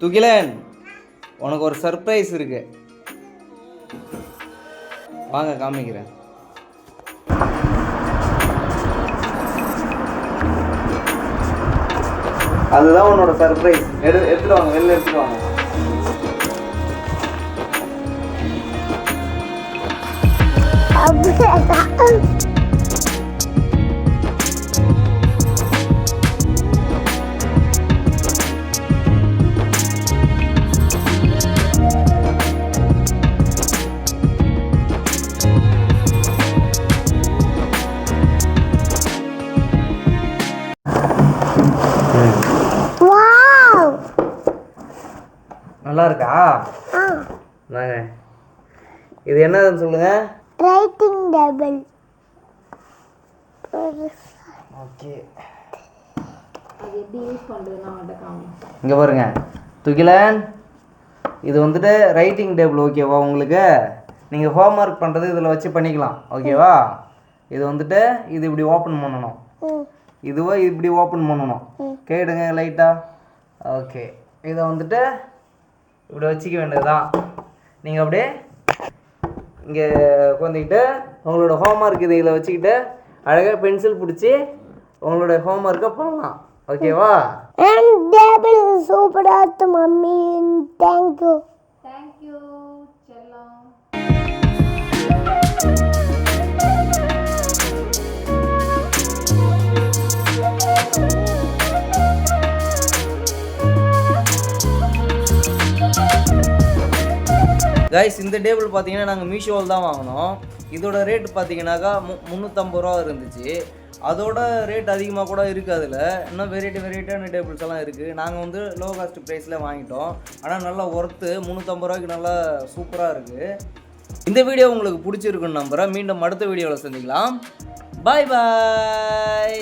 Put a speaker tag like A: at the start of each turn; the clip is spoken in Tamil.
A: துகிலன், உனக்கு ஒரு சர்ப்ரைஸ் இருக்கு, வாங்க காமிக்கிறேன். அதுதான் உன்னோட சர்ப்ரைஸ். எடுத்துட்டு வாங்க, வெளில எடுத்துட்டு வாங்க. நல்லா இருக்கா? வாங்க, இது என்னதுன்னு சொல்லுங்க.
B: Writing table.
A: ஓகே,
C: அது எப்படி யூஸ் பண்ணுறதுன்னா மட்டும் காமி.
A: இங்கே பாருங்க துகிலன், இது வந்துட்டு ரைட்டிங் டேபிள். ஓகேவா? உங்களுக்கு நீங்கள் ஹோம்ஒர்க் பண்ணுறது இதில் வச்சு பண்ணிக்கலாம். ஓகேவா? இது வந்துட்டு இது இப்படி ஓப்பன் பண்ணணும், இதுவோ இப்படி ஓப்பன் பண்ணணும். கேடுங்க லைட்டாக. ஓகே, இதை வந்துட்டு இப்படி வச்சுக்க வேண்டியதுதான். நீங்கள் அப்படியே இங்கே உட்காந்துக்கிட்டு உங்களோட ஹோம்ஒர்க் இதில் வச்சுக்கிட்டு அழகாக பென்சில் பிடிச்சி உங்களோட ஹோம்ஒர்க்கை பண்ணலாம். ஓகேவா?
B: டேபிள் சூப்பராக இருக்கு மம்மி. தேங்க்யூ.
C: தேங்க்யூ செல்லம்.
A: கைஸ், இந்த டேபிள் பார்த்தீங்கன்னா நாங்கள் மீஷோவில் தான் வாங்கினோம். இதோட ரேட் பார்த்தீங்கன்னாக்கா 350 ரூபா இருந்துச்சு. அதோட ரேட் அதிகமாக கூட இருக்குது. அதில் இன்னும் வெரைட்டியான டேபிள்ஸ் எல்லாம் இருக்குது. நாங்கள் வந்து லோ காஸ்ட் ப்ரைஸில் வாங்கிட்டோம். ஆனால் நல்லா ஒர்த்து. 350 ரூபாய்க்கு நல்லா சூப்பராக இருக்குது. இந்த வீடியோ உங்களுக்கு பிடிச்சிருக்குன்னு நம்புகிறேன். மீண்டும் அடுத்த வீடியோவில் சந்திக்கலாம். பாய் பாய்.